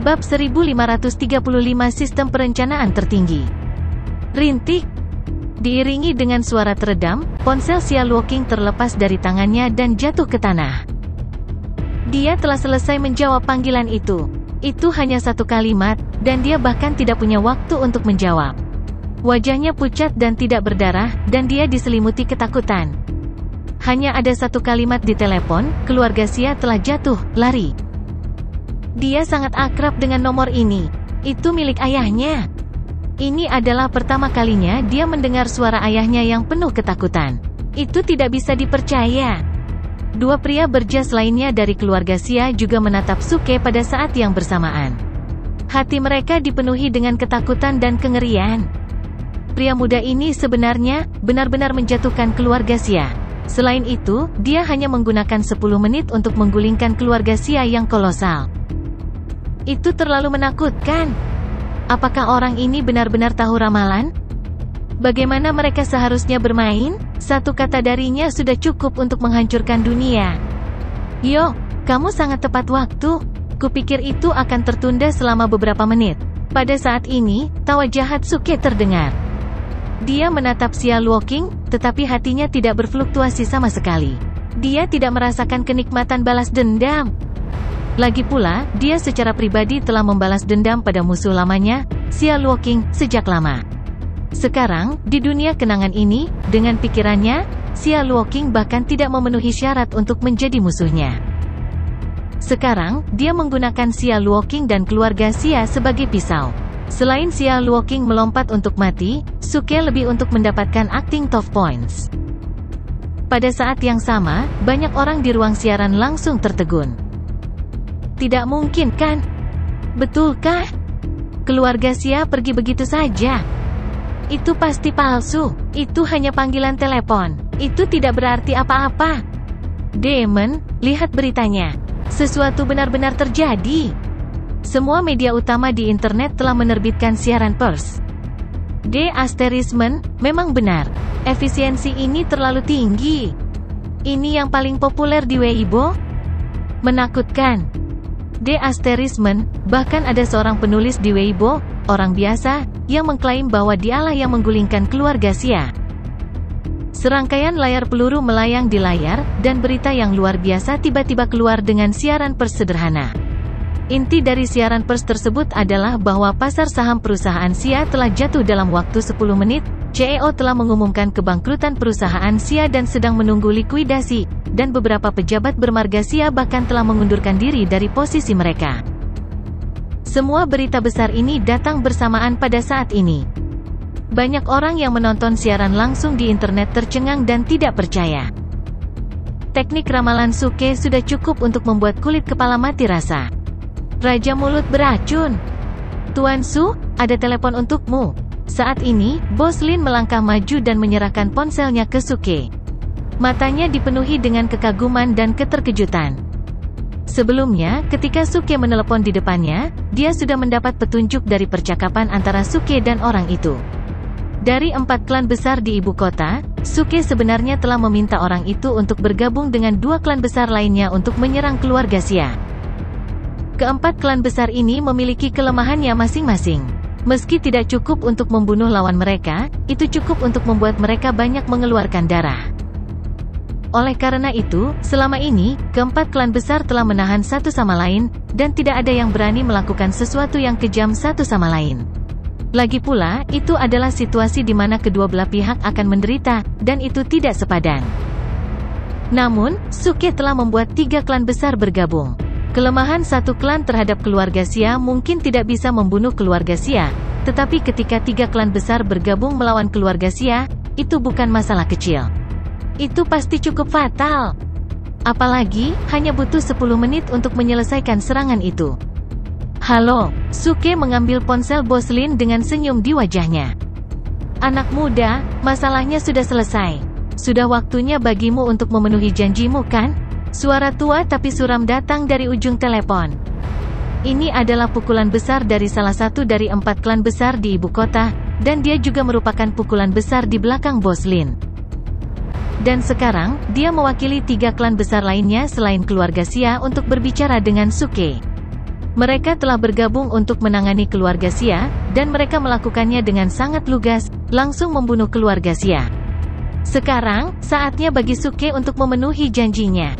Bab 1535 Sistem Perencanaan Tertinggi. Rintik. Diiringi dengan suara teredam, ponsel Xia Luoqing terlepas dari tangannya dan jatuh ke tanah. Dia telah selesai menjawab panggilan itu. Itu hanya satu kalimat, dan dia bahkan tidak punya waktu untuk menjawab. Wajahnya pucat dan tidak berdarah, dan dia diselimuti ketakutan. Hanya ada satu kalimat di telepon, keluarga Xia telah jatuh, lari. Dia sangat akrab dengan nomor ini. Itu milik ayahnya. Ini adalah pertama kalinya dia mendengar suara ayahnya yang penuh ketakutan. Itu tidak bisa dipercaya. Dua pria berjas lainnya dari keluarga Xia juga menatap Suke pada saat yang bersamaan. Hati mereka dipenuhi dengan ketakutan dan kengerian. Pria muda ini sebenarnya benar-benar menjatuhkan keluarga Xia. Selain itu, dia hanya menggunakan 10 menit untuk menggulingkan keluarga Xia yang kolosal. Itu terlalu menakutkan. Apakah orang ini benar-benar tahu ramalan? Bagaimana mereka seharusnya bermain? Satu kata darinya sudah cukup untuk menghancurkan dunia. Yo, kamu sangat tepat waktu. Kupikir itu akan tertunda selama beberapa menit. Pada saat ini, tawa jahat Suke terdengar. Dia menatap Xia Luoqing, tetapi hatinya tidak berfluktuasi sama sekali. Dia tidak merasakan kenikmatan balas dendam. Lagi pula, dia secara pribadi telah membalas dendam pada musuh lamanya, Xia Luoqing, sejak lama. Sekarang, di dunia kenangan ini, dengan pikirannya, Xia Luoqing bahkan tidak memenuhi syarat untuk menjadi musuhnya. Sekarang, dia menggunakan Xia Luoqing dan keluarga Xia sebagai pisau. Selain Xia Luoqing melompat untuk mati, Suke lebih untuk mendapatkan acting tough points. Pada saat yang sama, banyak orang di ruang siaran langsung tertegun. Tidak mungkin kan? Betulkah? Keluarga Xia pergi begitu saja. Itu pasti palsu. Itu hanya panggilan telepon. Itu tidak berarti apa-apa. Demon, lihat beritanya. Sesuatu benar-benar terjadi. Semua media utama di internet telah menerbitkan siaran pers. Memang benar. Efisiensi ini terlalu tinggi. Ini yang paling populer di Weibo? Menakutkan. Bahkan ada seorang penulis di Weibo, orang biasa, yang mengklaim bahwa dialah yang menggulingkan keluarga Xia. Serangkaian layar peluru melayang di layar, dan berita yang luar biasa tiba-tiba keluar dengan siaran pers sederhana. Inti dari siaran pers tersebut adalah bahwa pasar saham perusahaan Xia telah jatuh dalam waktu 10 menit, CEO telah mengumumkan kebangkrutan perusahaan Xia dan sedang menunggu likuidasi, dan beberapa pejabat bermarga Xia bahkan telah mengundurkan diri dari posisi mereka. Semua berita besar ini datang bersamaan pada saat ini. Banyak orang yang menonton siaran langsung di internet tercengang dan tidak percaya. Teknik ramalan Suke sudah cukup untuk membuat kulit kepala mati rasa. Raja mulut beracun. Tuan Su, ada telepon untukmu. Saat ini, Bos Lin melangkah maju dan menyerahkan ponselnya ke Suke. Matanya dipenuhi dengan kekaguman dan keterkejutan. Sebelumnya, ketika Suke menelepon di depannya, dia sudah mendapat petunjuk dari percakapan antara Suke dan orang itu. Dari 4 klan besar di ibu kota, Suke sebenarnya telah meminta orang itu untuk bergabung dengan 2 klan besar lainnya untuk menyerang keluarga Xia. Keempat klan besar ini memiliki kelemahannya masing-masing. Meski tidak cukup untuk membunuh lawan mereka, itu cukup untuk membuat mereka banyak mengeluarkan darah. Oleh karena itu, selama ini, keempat klan besar telah menahan satu sama lain, dan tidak ada yang berani melakukan sesuatu yang kejam satu sama lain. Lagi pula, itu adalah situasi di mana kedua belah pihak akan menderita, dan itu tidak sepadan. Namun, Suke telah membuat 3 klan besar bergabung. Kelemahan satu klan terhadap keluarga Xia mungkin tidak bisa membunuh keluarga Xia, tetapi ketika 3 klan besar bergabung melawan keluarga Xia, itu bukan masalah kecil. Itu pasti cukup fatal. Apalagi, hanya butuh 10 menit untuk menyelesaikan serangan itu. Halo, Suke mengambil ponsel Bos Lin dengan senyum di wajahnya. Anak muda, masalahnya sudah selesai. Sudah waktunya bagimu untuk memenuhi janjimu kan? Suara tua tapi suram datang dari ujung telepon. Ini adalah pukulan besar dari salah satu dari 4 klan besar di ibu kota, dan dia juga merupakan pukulan besar di belakang Bos Lin. Dan sekarang, dia mewakili 3 klan besar lainnya selain keluarga Xia untuk berbicara dengan Suke. Mereka telah bergabung untuk menangani keluarga Xia, dan mereka melakukannya dengan sangat lugas, langsung membunuh keluarga Xia. Sekarang, saatnya bagi Suke untuk memenuhi janjinya.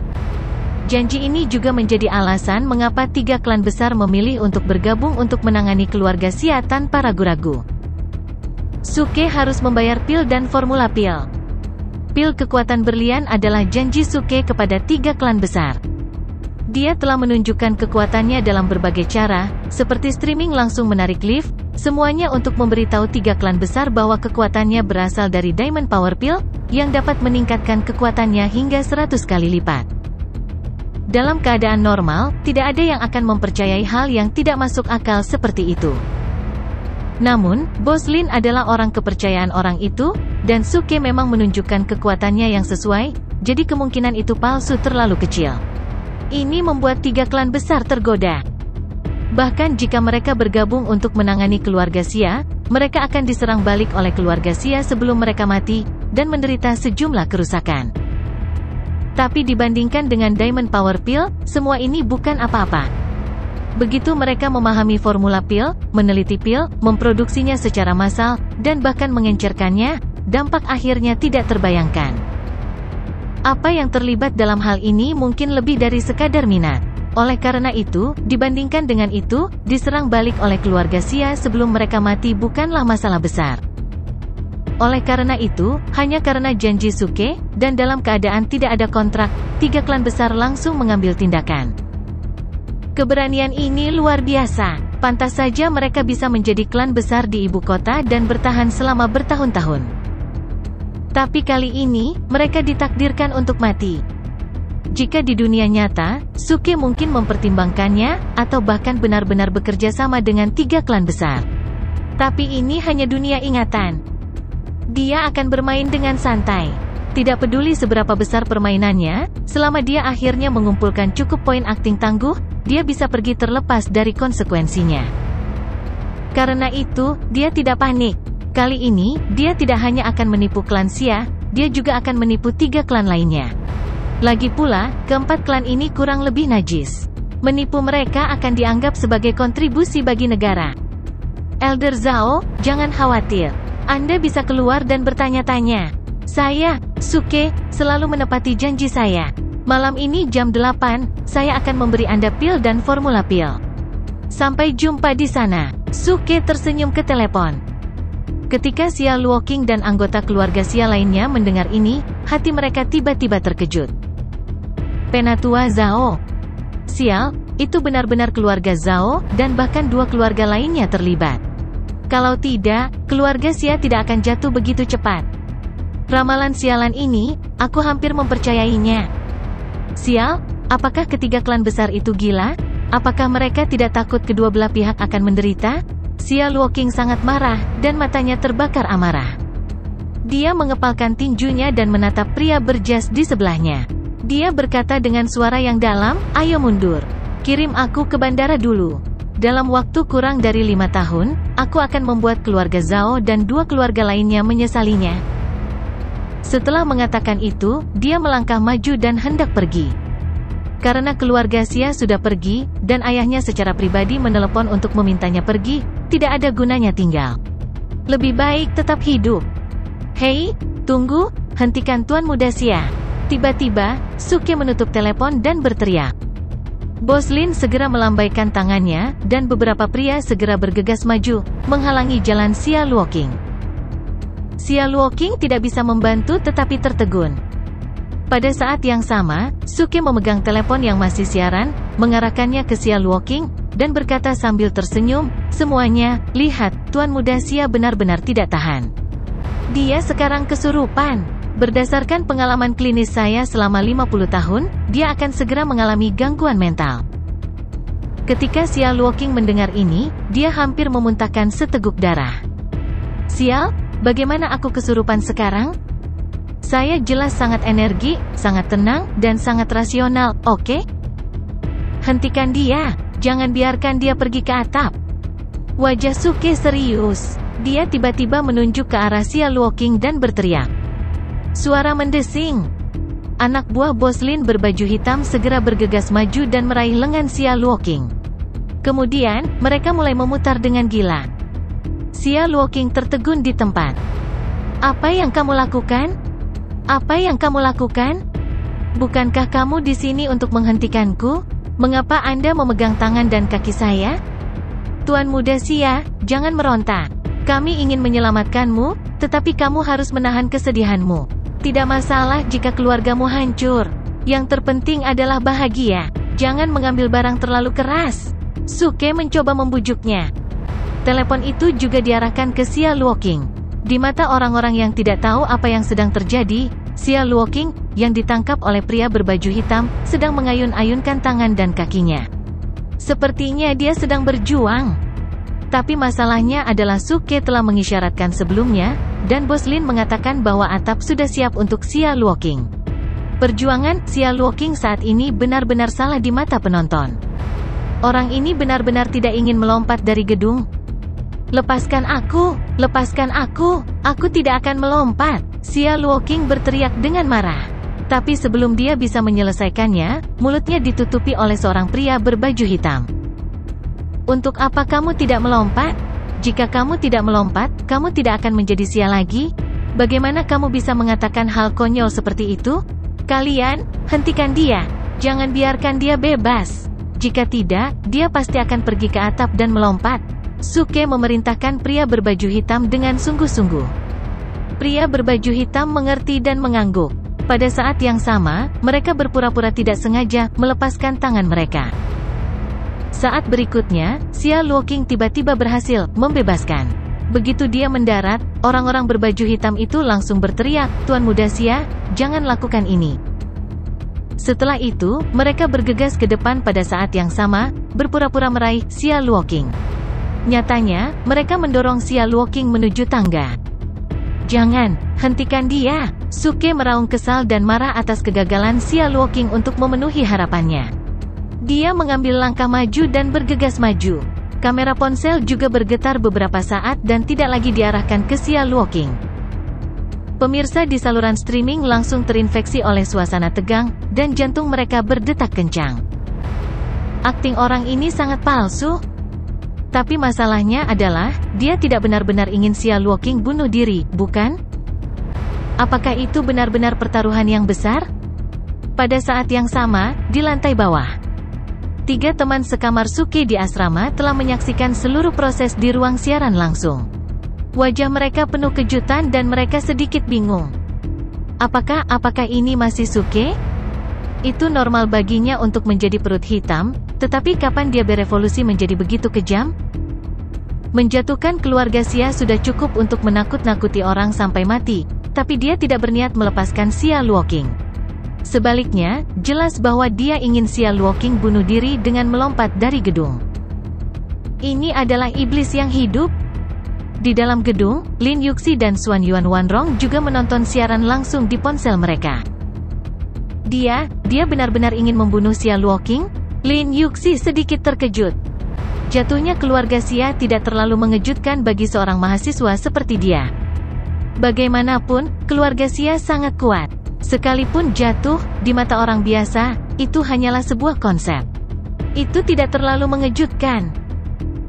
Janji ini juga menjadi alasan mengapa 3 klan besar memilih untuk bergabung untuk menangani keluarga Xia tanpa ragu-ragu. Suke harus membayar pil dan formula pil. Pil kekuatan berlian adalah janji Suke kepada 3 klan besar. Dia telah menunjukkan kekuatannya dalam berbagai cara, seperti streaming langsung menarik lift, semuanya untuk memberitahu 3 klan besar bahwa kekuatannya berasal dari Diamond Power Pill, yang dapat meningkatkan kekuatannya hingga 100 kali lipat. Dalam keadaan normal, tidak ada yang akan mempercayai hal yang tidak masuk akal seperti itu. Namun, Bos Lin adalah orang kepercayaan orang itu, dan Suke memang menunjukkan kekuatannya yang sesuai, jadi kemungkinan itu palsu terlalu kecil. Ini membuat 3 klan besar tergoda. Bahkan jika mereka bergabung untuk menangani keluarga Xia, mereka akan diserang balik oleh keluarga Xia sebelum mereka mati, dan menderita sejumlah kerusakan. Tapi dibandingkan dengan Diamond Power Pill, semua ini bukan apa-apa. Begitu mereka memahami formula pil, meneliti pil, memproduksinya secara massal, dan bahkan mengencerkannya, dampak akhirnya tidak terbayangkan. Apa yang terlibat dalam hal ini mungkin lebih dari sekadar minat. Oleh karena itu, dibandingkan dengan itu, diserang balik oleh keluarga Xia sebelum mereka mati bukanlah masalah besar. Oleh karena itu, hanya karena janji Suke, dan dalam keadaan tidak ada kontrak, 3 klan besar langsung mengambil tindakan. Keberanian ini luar biasa. Pantas saja mereka bisa menjadi klan besar di ibu kota dan bertahan selama bertahun-tahun. Tapi kali ini, mereka ditakdirkan untuk mati. Jika di dunia nyata, Suke mungkin mempertimbangkannya, atau bahkan benar-benar bekerja sama dengan 3 klan besar. Tapi ini hanya dunia ingatan. Dia akan bermain dengan santai. Tidak peduli seberapa besar permainannya, selama dia akhirnya mengumpulkan cukup poin akting tangguh, dia bisa pergi terlepas dari konsekuensinya. Karena itu, dia tidak panik. Kali ini, dia tidak hanya akan menipu klan Xia, dia juga akan menipu 3 klan lainnya. Lagi pula, keempat klan ini kurang lebih najis. Menipu mereka akan dianggap sebagai kontribusi bagi negara. Elder Zhao, jangan khawatir. Anda bisa keluar dan bertanya-tanya. Saya, Suke, selalu menepati janji saya. Malam ini jam 8, saya akan memberi Anda pil dan formula pil. Sampai jumpa di sana. Suke tersenyum ke telepon. Ketika Xia Luoqing dan anggota keluarga Xia lainnya mendengar ini, hati mereka tiba-tiba terkejut. Penatua Zhao. Sial, itu benar-benar keluarga Zhao, dan bahkan 2 keluarga lainnya terlibat. Kalau tidak, keluarga Xia tidak akan jatuh begitu cepat. Ramalan sialan ini, aku hampir mempercayainya. Sial, apakah ketiga klan besar itu gila? Apakah mereka tidak takut kedua belah pihak akan menderita? Xia Luoqing sangat marah, dan matanya terbakar amarah. Dia mengepalkan tinjunya dan menatap pria berjas di sebelahnya. Dia berkata dengan suara yang dalam, ayo mundur. Kirim aku ke bandara dulu. Dalam waktu kurang dari 5 tahun, aku akan membuat keluarga Zhao dan 2 keluarga lainnya menyesalinya. Setelah mengatakan itu, dia melangkah maju dan hendak pergi. Karena keluarga Xia sudah pergi, dan ayahnya secara pribadi menelepon untuk memintanya pergi, tidak ada gunanya tinggal. Lebih baik tetap hidup. Hei, tunggu, hentikan Tuan Muda Xia. Tiba-tiba, Suke menutup telepon dan berteriak. Bos Lin segera melambaikan tangannya, dan beberapa pria segera bergegas maju, menghalangi jalan Xia Luoqing. Xia Luoqing tidak bisa membantu tetapi tertegun. Pada saat yang sama, Suke memegang telepon yang masih siaran, mengarahkannya ke Xia Luoqing, dan berkata sambil tersenyum, semuanya, lihat, Tuan Muda Xia benar-benar tidak tahan. Dia sekarang kesurupan. Berdasarkan pengalaman klinis saya selama 50 tahun, dia akan segera mengalami gangguan mental. Ketika Xia Luoqing mendengar ini, dia hampir memuntahkan seteguk darah. Sial, bagaimana aku kesurupan sekarang? Saya jelas sangat energi, sangat tenang, dan sangat rasional, oke? Hentikan dia, jangan biarkan dia pergi ke atap. Wajah Suke serius. Dia tiba-tiba menunjuk ke arah Xia Luoqing dan berteriak. Suara mendesing. Anak buah Bos Lin berbaju hitam segera bergegas maju dan meraih lengan Xia Luoqing. Kemudian, mereka mulai memutar dengan gila. Xia Luoqing tertegun di tempat. Apa yang kamu lakukan? Apa yang kamu lakukan? Bukankah kamu di sini untuk menghentikanku? Mengapa Anda memegang tangan dan kaki saya? Tuan Muda Xia, jangan meronta. Kami ingin menyelamatkanmu, tetapi kamu harus menahan kesedihanmu. Tidak masalah jika keluargamu hancur. Yang terpenting adalah bahagia. Jangan mengambil barang terlalu keras. Suke mencoba membujuknya. Telepon itu juga diarahkan ke Xia Luoqing. Di mata orang-orang yang tidak tahu apa yang sedang terjadi, Xia Luoqing, yang ditangkap oleh pria berbaju hitam, sedang mengayun-ayunkan tangan dan kakinya. Sepertinya dia sedang berjuang. Tapi masalahnya adalah Suke telah mengisyaratkan sebelumnya, dan Bos Lin mengatakan bahwa atap sudah siap untuk Xia Luoqing. Perjuangan Xia Luoqing saat ini benar-benar salah di mata penonton. Orang ini benar-benar tidak ingin melompat dari gedung. Lepaskan aku, aku tidak akan melompat. Xia Luoqing berteriak dengan marah. Tapi sebelum dia bisa menyelesaikannya, mulutnya ditutupi oleh seorang pria berbaju hitam. Untuk apa kamu tidak melompat? Jika kamu tidak melompat, kamu tidak akan menjadi Xia lagi. Bagaimana kamu bisa mengatakan hal konyol seperti itu? Kalian, hentikan dia. Jangan biarkan dia bebas. Jika tidak, dia pasti akan pergi ke atap dan melompat. Suke memerintahkan pria berbaju hitam dengan sungguh-sungguh. Pria berbaju hitam mengerti dan mengangguk. Pada saat yang sama, mereka berpura-pura tidak sengaja melepaskan tangan mereka. Saat berikutnya, Xia Luoqing tiba-tiba berhasil membebaskan. Begitu dia mendarat, orang-orang berbaju hitam itu langsung berteriak, "Tuan Muda Xia, jangan lakukan ini." Setelah itu, mereka bergegas ke depan pada saat yang sama, berpura-pura meraih Xia Luoqing. Nyatanya, mereka mendorong Xia Luoqing menuju tangga. Jangan, hentikan dia. Suke meraung kesal dan marah atas kegagalan Xia Luoqing untuk memenuhi harapannya. Dia mengambil langkah maju dan bergegas maju. Kamera ponsel juga bergetar beberapa saat dan tidak lagi diarahkan ke Xia Luoqing. Pemirsa di saluran streaming langsung terinfeksi oleh suasana tegang, dan jantung mereka berdetak kencang. Akting orang ini sangat palsu. Tapi masalahnya adalah, dia tidak benar-benar ingin Xia Luoqing bunuh diri, bukan? Apakah itu benar-benar pertaruhan yang besar? Pada saat yang sama, di lantai bawah, 3 teman sekamar Suke di asrama telah menyaksikan seluruh proses di ruang siaran langsung. Wajah mereka penuh kejutan dan mereka sedikit bingung. Apakah ini masih Suke? Itu normal baginya untuk menjadi perut hitam, tetapi kapan dia berevolusi menjadi begitu kejam? Menjatuhkan keluarga Xia sudah cukup untuk menakut-nakuti orang sampai mati, tapi dia tidak berniat melepaskan Xia Luoqing. Sebaliknya, jelas bahwa dia ingin Xia Luoqing bunuh diri dengan melompat dari gedung. Ini adalah iblis yang hidup. Di dalam gedung, Lin Yuxi dan Xuan Yuan Wanrong juga menonton siaran langsung di ponsel mereka. Dia benar-benar ingin membunuh Xia Luoqing? Lin Yuxi sedikit terkejut. Jatuhnya keluarga Xia tidak terlalu mengejutkan bagi seorang mahasiswa seperti dia. Bagaimanapun, keluarga Xia sangat kuat. Sekalipun jatuh, di mata orang biasa, itu hanyalah sebuah konsep. Itu tidak terlalu mengejutkan.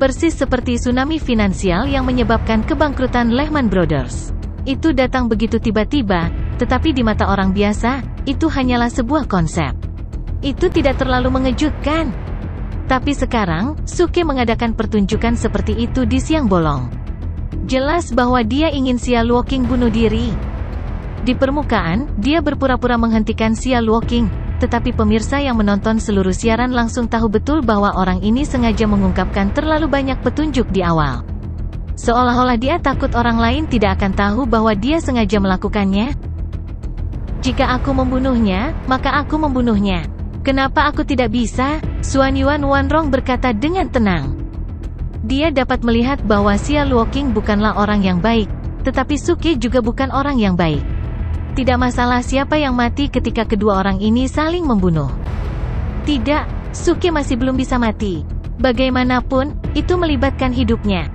Persis seperti tsunami finansial yang menyebabkan kebangkrutan Lehman Brothers. Itu datang begitu tiba-tiba, tetapi di mata orang biasa, itu hanyalah sebuah konsep. Itu tidak terlalu mengejutkan. Tapi sekarang, Suke mengadakan pertunjukan seperti itu di siang bolong. Jelas bahwa dia ingin Xia Luoqing bunuh diri. Di permukaan, dia berpura-pura menghentikan Xia Luoqing, tetapi pemirsa yang menonton seluruh siaran langsung tahu betul bahwa orang ini sengaja mengungkapkan terlalu banyak petunjuk di awal. Seolah-olah dia takut orang lain tidak akan tahu bahwa dia sengaja melakukannya. Jika aku membunuhnya, maka aku membunuhnya. Kenapa aku tidak bisa? Xuan Yuan Wanrong berkata dengan tenang. Dia dapat melihat bahwa Xia Luoqing bukanlah orang yang baik, tetapi Suke juga bukan orang yang baik. Tidak masalah siapa yang mati ketika kedua orang ini saling membunuh. Tidak, Suke masih belum bisa mati. Bagaimanapun, itu melibatkan hidupnya.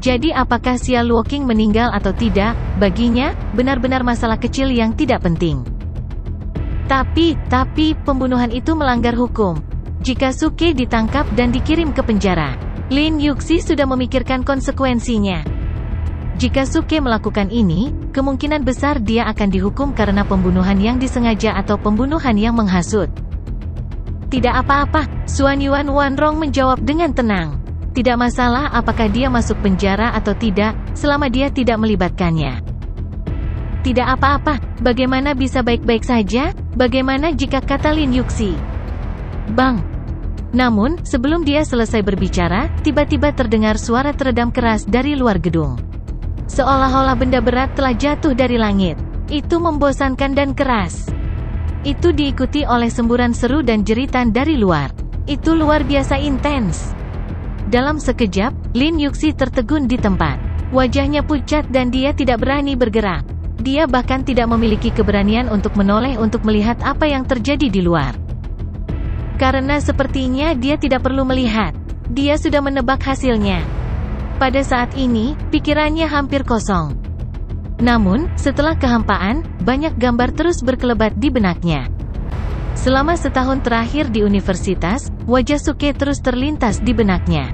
Jadi apakah Xia Luoqing meninggal atau tidak, baginya, benar-benar masalah kecil yang tidak penting. Tapi, pembunuhan itu melanggar hukum. Jika Suke ditangkap dan dikirim ke penjara, Lin Yuxi sudah memikirkan konsekuensinya. Jika Suke melakukan ini, kemungkinan besar dia akan dihukum karena pembunuhan yang disengaja atau pembunuhan yang menghasut. Tidak apa-apa, Xuan Yuan Wanrong menjawab dengan tenang. Tidak masalah apakah dia masuk penjara atau tidak, selama dia tidak melibatkannya. Tidak apa-apa, bagaimana bisa baik-baik saja? Bagaimana jika kata Lin Yuxi? Bang! Namun, sebelum dia selesai berbicara, tiba-tiba terdengar suara teredam keras dari luar gedung. Seolah-olah benda berat telah jatuh dari langit. Itu membosankan dan keras. Itu diikuti oleh semburan seru dan jeritan dari luar. Itu luar biasa intens. Dalam sekejap, Lin Yuxi tertegun di tempat. Wajahnya pucat dan dia tidak berani bergerak. Dia bahkan tidak memiliki keberanian untuk menoleh untuk melihat apa yang terjadi di luar. Karena sepertinya dia tidak perlu melihat. Dia sudah menebak hasilnya. Pada saat ini, pikirannya hampir kosong. Namun, setelah kehampaan, banyak gambar terus berkelebat di benaknya. Selama setahun terakhir di universitas, wajah Suke terus terlintas di benaknya.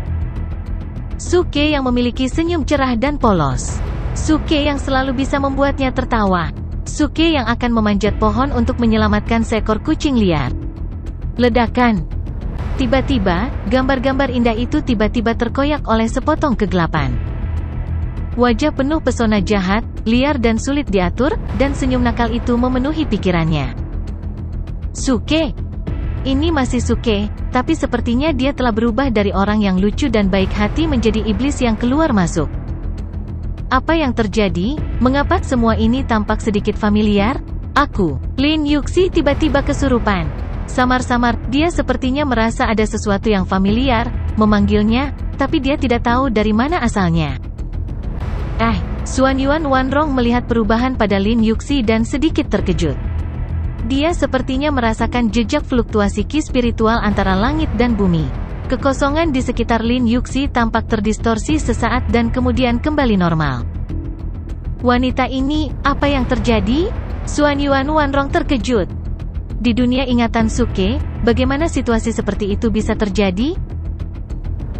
Suke yang memiliki senyum cerah dan polos. Suke yang selalu bisa membuatnya tertawa. Suke yang akan memanjat pohon untuk menyelamatkan seekor kucing liar. Ledakan. Tiba-tiba, gambar-gambar indah itu tiba-tiba terkoyak oleh sepotong kegelapan. Wajah penuh pesona jahat, liar dan sulit diatur, dan senyum nakal itu memenuhi pikirannya. Suke. Ini masih Suke, tapi sepertinya dia telah berubah dari orang yang lucu dan baik hati menjadi iblis yang keluar masuk. Apa yang terjadi? Mengapa semua ini tampak sedikit familiar? Aku, Lin Yuxi tiba-tiba kesurupan. Samar-samar, dia sepertinya merasa ada sesuatu yang familiar, memanggilnya, tapi dia tidak tahu dari mana asalnya. Xuan Yuan Wanrong melihat perubahan pada Lin Yuxi dan sedikit terkejut. Dia sepertinya merasakan jejak fluktuasi ki spiritual antara langit dan bumi. Kekosongan di sekitar Lin Yuxi tampak terdistorsi sesaat dan kemudian kembali normal. Wanita ini, apa yang terjadi? Xuan Yuan Wanrong terkejut. Di dunia ingatan Suke, bagaimana situasi seperti itu bisa terjadi?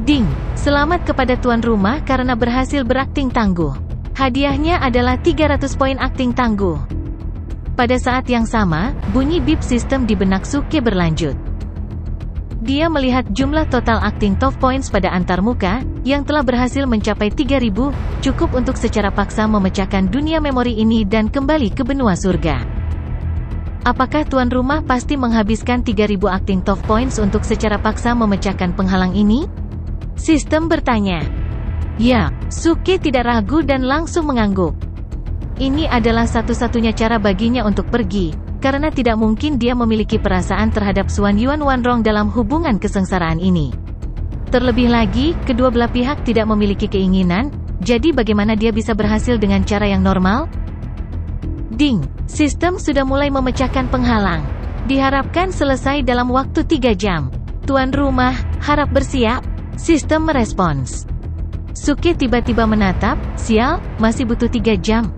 Ding! Selamat kepada tuan rumah karena berhasil berakting tangguh. Hadiahnya adalah 300 poin akting tangguh. Pada saat yang sama, bunyi bip sistem di benak Suke berlanjut. Dia melihat jumlah total acting tough points pada antarmuka, yang telah berhasil mencapai 3000, cukup untuk secara paksa memecahkan dunia memori ini dan kembali ke benua surga. Apakah tuan rumah pasti menghabiskan 3000 acting tough points untuk secara paksa memecahkan penghalang ini? Sistem bertanya. Ya, Suke tidak ragu dan langsung mengangguk. Ini adalah satu-satunya cara baginya untuk pergi, karena tidak mungkin dia memiliki perasaan terhadap Xuan Yuan Wanrong dalam hubungan kesengsaraan ini. Terlebih lagi, kedua belah pihak tidak memiliki keinginan, jadi bagaimana dia bisa berhasil dengan cara yang normal? Ding! Sistem sudah mulai memecahkan penghalang. Diharapkan selesai dalam waktu 3 jam. Tuan rumah, harap bersiap. Sistem merespons. Suke tiba-tiba menatap, sial, masih butuh 3 jam.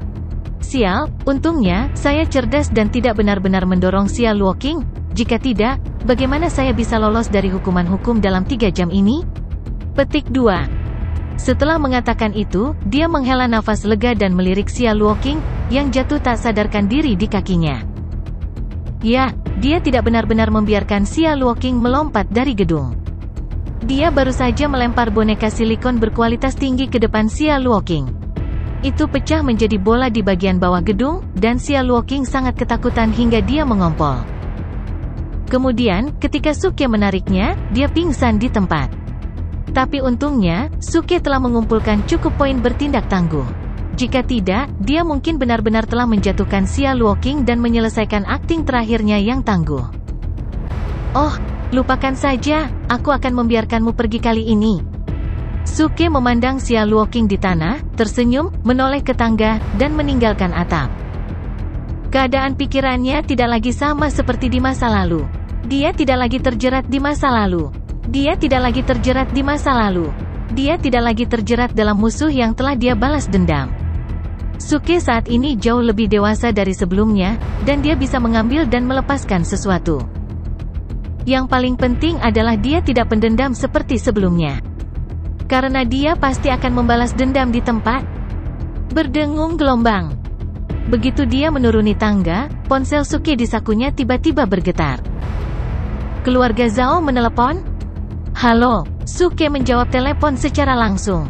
Sial, untungnya, saya cerdas dan tidak benar-benar mendorong sial walking. Jika tidak, bagaimana saya bisa lolos dari hukuman hukum dalam 3 jam ini? Petik 2. Setelah mengatakan itu, dia menghela nafas lega dan melirik Xia Luoqing, yang jatuh tak sadarkan diri di kakinya. Ya, dia tidak benar-benar membiarkan Xia Luoqing melompat dari gedung. Dia baru saja melempar boneka silikon berkualitas tinggi ke depan Xia Luoqing. Itu pecah menjadi bola di bagian bawah gedung, dan Xia Luoqing sangat ketakutan hingga dia mengompol. Kemudian, ketika Suke menariknya, dia pingsan di tempat. Tapi untungnya, Suke telah mengumpulkan cukup poin bertindak tangguh. Jika tidak, dia mungkin benar-benar telah menjatuhkan Xia Luoqing dan menyelesaikan akting terakhirnya yang tangguh. Oh, lupakan saja, aku akan membiarkanmu pergi kali ini. Suke memandang Xia Luoqing di tanah, tersenyum, menoleh ke tangga, dan meninggalkan atap. Keadaan pikirannya tidak lagi sama seperti di masa lalu. Dia tidak lagi terjerat di masa lalu. Dia tidak lagi terjerat di masa lalu. Dia tidak lagi terjerat dalam musuh yang telah dia balas dendam. Suke saat ini jauh lebih dewasa dari sebelumnya, dan dia bisa mengambil dan melepaskan sesuatu. Yang paling penting adalah dia tidak pendendam seperti sebelumnya. Karena dia pasti akan membalas dendam di tempat. Berdengung gelombang. Begitu dia menuruni tangga, ponsel Suke di sakunya tiba-tiba bergetar. Keluarga Zhao menelepon? Halo, Suke menjawab telepon secara langsung.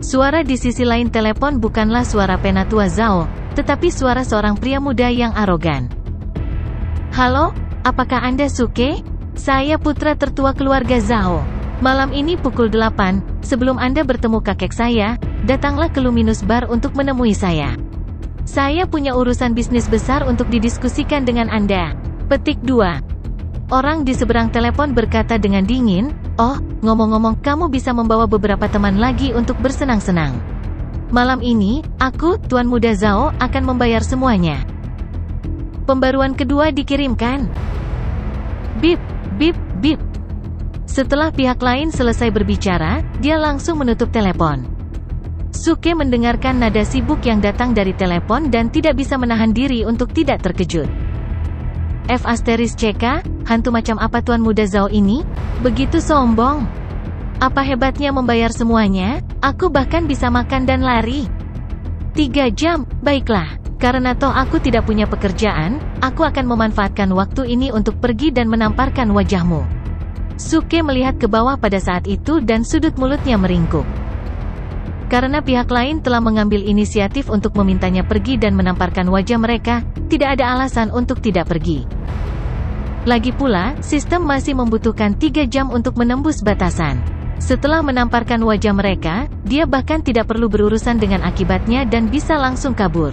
Suara di sisi lain telepon bukanlah suara penatua Zhao, tetapi suara seorang pria muda yang arogan. Halo, apakah Anda Suke? Saya putra tertua keluarga Zhao. Malam ini pukul 8, sebelum Anda bertemu kakek saya, datanglah ke Luminous Bar untuk menemui saya. Saya punya urusan bisnis besar untuk didiskusikan dengan Anda. Petik 2. Orang di seberang telepon berkata dengan dingin, oh, ngomong-ngomong kamu bisa membawa beberapa teman lagi untuk bersenang-senang. Malam ini, aku, Tuan Muda Zhao, akan membayar semuanya. Pembaruan kedua dikirimkan. Bip, bip, bip. Setelah pihak lain selesai berbicara, dia langsung menutup telepon. Suke mendengarkan nada sibuk yang datang dari telepon dan tidak bisa menahan diri untuk tidak terkejut. F*CK, hantu macam apa Tuan Muda Zhao ini? Begitu sombong. Apa hebatnya membayar semuanya? Aku bahkan bisa makan dan lari. 3 jam, baiklah. Karena toh aku tidak punya pekerjaan, aku akan memanfaatkan waktu ini untuk pergi dan menamparkan wajahmu. Suke melihat ke bawah pada saat itu dan sudut mulutnya meringkuk. Karena pihak lain telah mengambil inisiatif untuk memintanya pergi dan menamparkan wajah mereka, tidak ada alasan untuk tidak pergi. Lagi pula, sistem masih membutuhkan 3 jam untuk menembus batasan. Setelah menamparkan wajah mereka, dia bahkan tidak perlu berurusan dengan akibatnya dan bisa langsung kabur.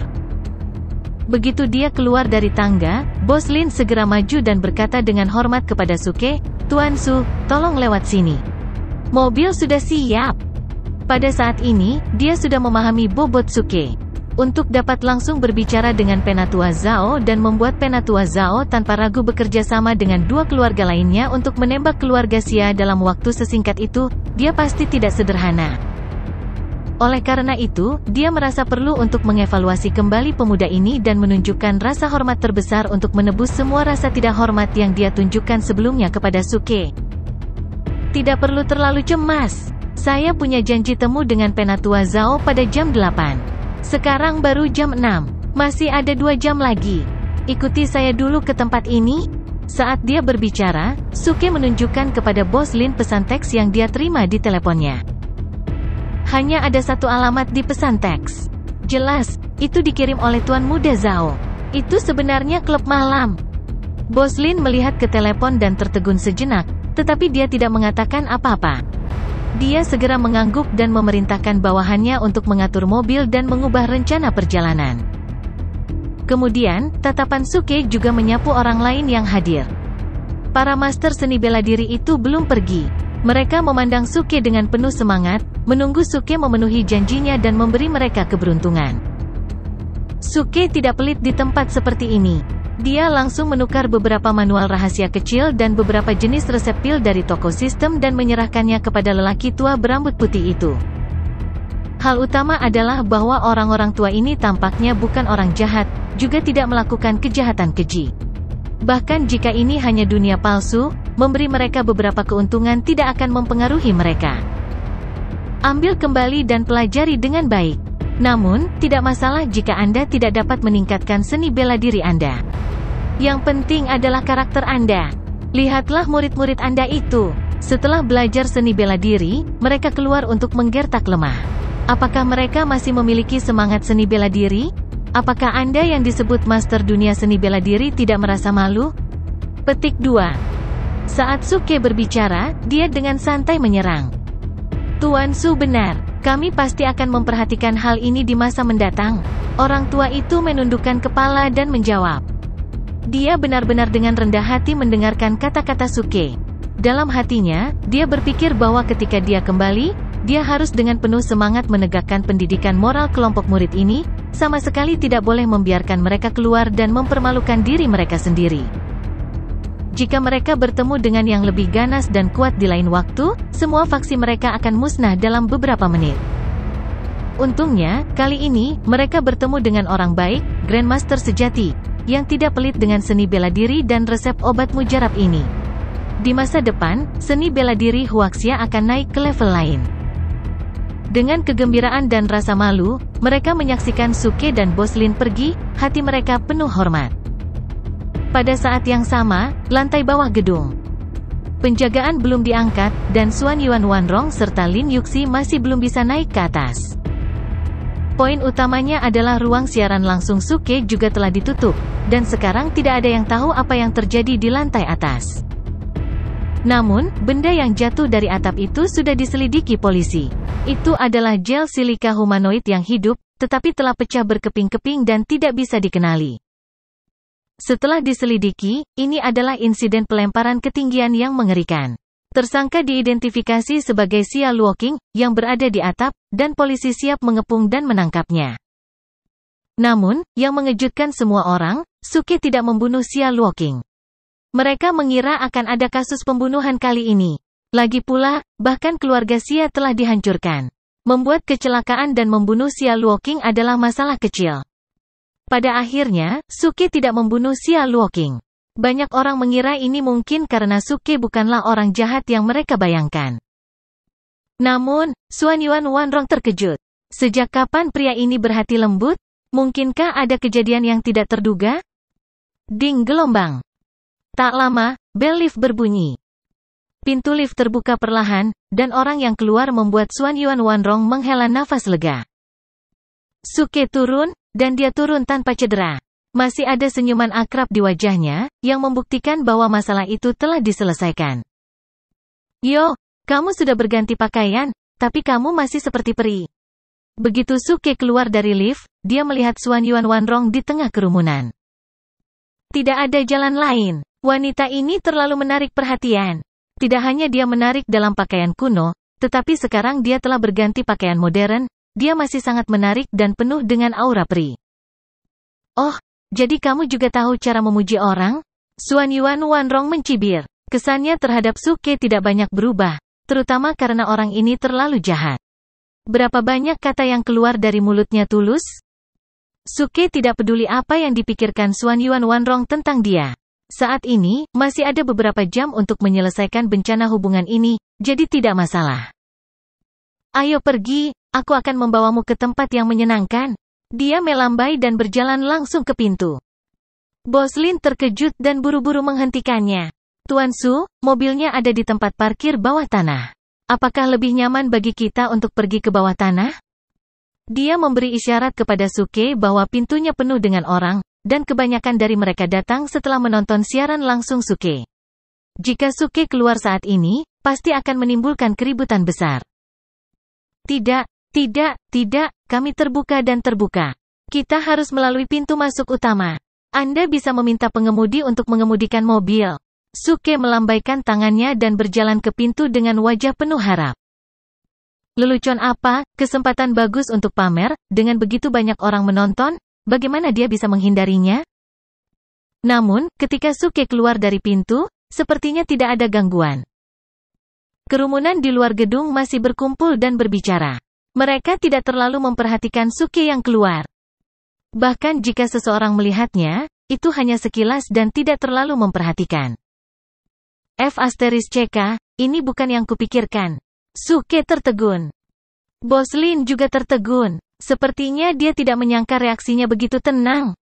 Begitu dia keluar dari tangga, Bos Lin segera maju dan berkata dengan hormat kepada Suke, Tuan Su, tolong lewat sini. Mobil sudah siap. Pada saat ini, dia sudah memahami bobot Suke. Untuk dapat langsung berbicara dengan Penatua Zhao dan membuat Penatua Zhao tanpa ragu bekerja sama dengan 2 keluarga lainnya untuk menembak keluarga Xia dalam waktu sesingkat itu, dia pasti tidak sederhana. Oleh karena itu, dia merasa perlu untuk mengevaluasi kembali pemuda ini dan menunjukkan rasa hormat terbesar untuk menebus semua rasa tidak hormat yang dia tunjukkan sebelumnya kepada Suke. Tidak perlu terlalu cemas. Saya punya janji temu dengan Penatua Zhao pada jam 8. Sekarang baru jam 6. Masih ada 2 jam lagi. Ikuti saya dulu ke tempat ini. Saat dia berbicara, Suke menunjukkan kepada Bos Lin pesan teks yang dia terima di teleponnya. Hanya ada 1 alamat di pesan teks. Jelas, itu dikirim oleh Tuan Muda Zhao. Itu sebenarnya klub malam. Bos Lin melihat ke telepon dan tertegun sejenak, tetapi dia tidak mengatakan apa-apa. Dia segera mengangguk dan memerintahkan bawahannya untuk mengatur mobil dan mengubah rencana perjalanan. Kemudian, tatapan Suke juga menyapu orang lain yang hadir. Para master seni bela diri itu belum pergi. Mereka memandang Suke dengan penuh semangat, menunggu Suke memenuhi janjinya dan memberi mereka keberuntungan. Suke tidak pelit di tempat seperti ini. Dia langsung menukar beberapa manual rahasia kecil dan beberapa jenis resep pil dari toko sistem dan menyerahkannya kepada lelaki tua berambut putih itu. Hal utama adalah bahwa orang-orang tua ini tampaknya bukan orang jahat, juga tidak melakukan kejahatan keji. Bahkan jika ini hanya dunia palsu, memberi mereka beberapa keuntungan tidak akan mempengaruhi mereka. Ambil kembali dan pelajari dengan baik. Namun, tidak masalah jika Anda tidak dapat meningkatkan seni bela diri Anda. Yang penting adalah karakter Anda. Lihatlah murid-murid Anda itu. Setelah belajar seni bela diri, mereka keluar untuk menggertak lemah. Apakah mereka masih memiliki semangat seni bela diri? Apakah Anda yang disebut Master Dunia Seni Bela Diri tidak merasa malu? Petik 2. Saat Suke berbicara, dia dengan santai menyerang. Tuan Su benar. Kami pasti akan memperhatikan hal ini di masa mendatang. Orang tua itu menundukkan kepala dan menjawab. Dia benar-benar dengan rendah hati mendengarkan kata-kata Suke. Dalam hatinya, dia berpikir bahwa ketika dia kembali, dia harus dengan penuh semangat menegakkan pendidikan moral kelompok murid ini, sama sekali tidak boleh membiarkan mereka keluar dan mempermalukan diri mereka sendiri. Jika mereka bertemu dengan yang lebih ganas dan kuat di lain waktu, semua faksi mereka akan musnah dalam beberapa menit. Untungnya, kali ini, mereka bertemu dengan orang baik, Grandmaster sejati, yang tidak pelit dengan seni bela diri dan resep obat mujarab ini. Di masa depan, seni bela diri Huaxia akan naik ke level lain. Dengan kegembiraan dan rasa malu, mereka menyaksikan Suke dan Bos Lin pergi, hati mereka penuh hormat. Pada saat yang sama, lantai bawah gedung. Penjagaan belum diangkat, dan Xuan Yuan Wanrong serta Lin Yuxi masih belum bisa naik ke atas. Poin utamanya adalah ruang siaran langsung Suke juga telah ditutup, dan sekarang tidak ada yang tahu apa yang terjadi di lantai atas. Namun, benda yang jatuh dari atap itu sudah diselidiki polisi. Itu adalah gel silika humanoid yang hidup, tetapi telah pecah berkeping-keping dan tidak bisa dikenali. Setelah diselidiki, ini adalah insiden pelemparan ketinggian yang mengerikan. Tersangka diidentifikasi sebagai Xia Luoqing, yang berada di atap, dan polisi siap mengepung dan menangkapnya. Namun, yang mengejutkan semua orang, Suke tidak membunuh Xia Luoqing. Mereka mengira akan ada kasus pembunuhan kali ini. Lagi pula, bahkan keluarga Xia telah dihancurkan. Membuat kecelakaan dan membunuh Xia Luoqing adalah masalah kecil. Pada akhirnya, Suke tidak membunuh Xia Luoqing. Banyak orang mengira ini mungkin karena Suke bukanlah orang jahat yang mereka bayangkan. Namun, Xuan Yuan Wanrong terkejut. Sejak kapan pria ini berhati lembut? Mungkinkah ada kejadian yang tidak terduga? Ding gelombang. Tak lama, bel lift berbunyi. Pintu lift terbuka perlahan, dan orang yang keluar membuat Xuan Yuan Wanrong menghela nafas lega. Suke turun, dan dia turun tanpa cedera. Masih ada senyuman akrab di wajahnya, yang membuktikan bahwa masalah itu telah diselesaikan. Yo, kamu sudah berganti pakaian, tapi kamu masih seperti peri. Begitu Suke keluar dari lift, dia melihat Xuan Yuan Wanrong di tengah kerumunan. Tidak ada jalan lain. Wanita ini terlalu menarik perhatian. Tidak hanya dia menarik dalam pakaian kuno, tetapi sekarang dia telah berganti pakaian modern, dia masih sangat menarik dan penuh dengan aura peri. Oh, jadi kamu juga tahu cara memuji orang? Xuan Yuan Wanrong mencibir. Kesannya terhadap Suke tidak banyak berubah, terutama karena orang ini terlalu jahat. Berapa banyak kata yang keluar dari mulutnya tulus? Suke tidak peduli apa yang dipikirkan Xuan Yuan Wanrong tentang dia. Saat ini, masih ada beberapa jam untuk menyelesaikan bencana hubungan ini, jadi tidak masalah. Ayo pergi, aku akan membawamu ke tempat yang menyenangkan. Dia melambai dan berjalan langsung ke pintu. Bos Lin terkejut dan buru-buru menghentikannya. Tuan Su, mobilnya ada di tempat parkir bawah tanah. Apakah lebih nyaman bagi kita untuk pergi ke bawah tanah? Dia memberi isyarat kepada Suke bahwa pintunya penuh dengan orang, dan kebanyakan dari mereka datang setelah menonton siaran langsung Suke. Jika Suke keluar saat ini, pasti akan menimbulkan keributan besar. Tidak, kami terbuka dan terbuka. Kita harus melalui pintu masuk utama. Anda bisa meminta pengemudi untuk mengemudikan mobil. Suke melambaikan tangannya dan berjalan ke pintu dengan wajah penuh harap. Lelucon apa, kesempatan bagus untuk pamer, dengan begitu banyak orang menonton, bagaimana dia bisa menghindarinya? Namun, ketika Suke keluar dari pintu, sepertinya tidak ada gangguan. Kerumunan di luar gedung masih berkumpul dan berbicara. Mereka tidak terlalu memperhatikan Suke yang keluar. Bahkan jika seseorang melihatnya, itu hanya sekilas dan tidak terlalu memperhatikan. F***CK, ini bukan yang kupikirkan. Suke tertegun. Bos Lin juga tertegun. Sepertinya dia tidak menyangka reaksinya begitu tenang.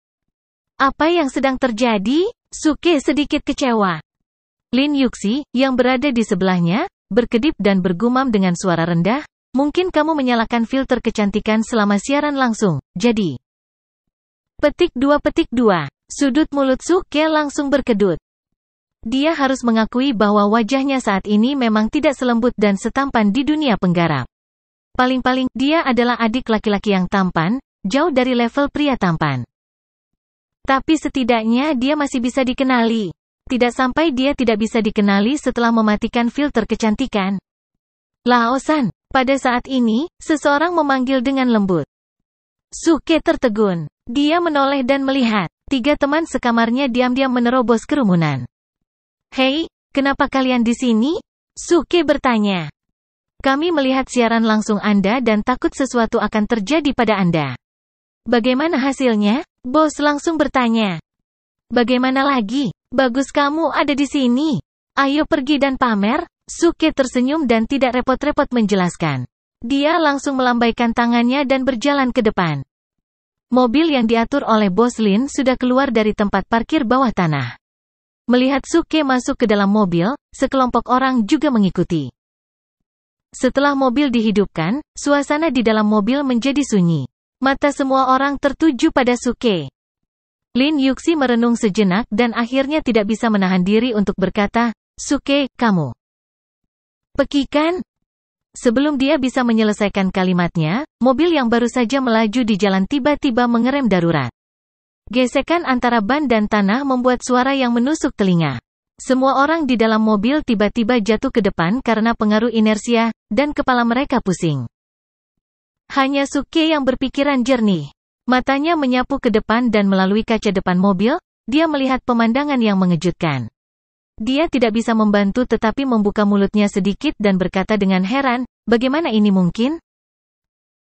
Apa yang sedang terjadi? Suke sedikit kecewa. Lin Yuxi, yang berada di sebelahnya, berkedip dan bergumam dengan suara rendah, mungkin kamu menyalakan filter kecantikan selama siaran langsung, jadi. Petik 2. Sudut mulut Suke langsung berkedut. Dia harus mengakui bahwa wajahnya saat ini memang tidak selembut dan setampan di dunia penggarap. Paling-paling, dia adalah adik laki-laki yang tampan, jauh dari level pria tampan. Tapi setidaknya dia masih bisa dikenali. Tidak sampai dia tidak bisa dikenali setelah mematikan filter kecantikan. Lao-san, pada saat ini, seseorang memanggil dengan lembut. Suke tertegun. Dia menoleh dan melihat. 3 teman sekamarnya diam-diam menerobos kerumunan. Hei, kenapa kalian di sini? Suke bertanya. Kami melihat siaran langsung Anda dan takut sesuatu akan terjadi pada Anda. Bagaimana hasilnya? Bos langsung bertanya. Bagaimana lagi? Bagus kamu ada di sini. Ayo pergi dan pamer. Suke tersenyum dan tidak repot-repot menjelaskan. Dia langsung melambaikan tangannya dan berjalan ke depan. Mobil yang diatur oleh Bos Lin sudah keluar dari tempat parkir bawah tanah. Melihat Suke masuk ke dalam mobil, sekelompok orang juga mengikuti. Setelah mobil dihidupkan, suasana di dalam mobil menjadi sunyi. Mata semua orang tertuju pada Suke. Lin Yuxi merenung sejenak dan akhirnya tidak bisa menahan diri untuk berkata, "Suke, kamu pekikan?" Sebelum dia bisa menyelesaikan kalimatnya, mobil yang baru saja melaju di jalan tiba-tiba mengerem darurat. Gesekan antara ban dan tanah membuat suara yang menusuk telinga. Semua orang di dalam mobil tiba-tiba jatuh ke depan karena pengaruh inersia, dan kepala mereka pusing. Hanya Suke yang berpikiran jernih. Matanya menyapu ke depan dan melalui kaca depan mobil, dia melihat pemandangan yang mengejutkan. Dia tidak bisa membantu tetapi membuka mulutnya sedikit dan berkata dengan heran, "Bagaimana ini mungkin?"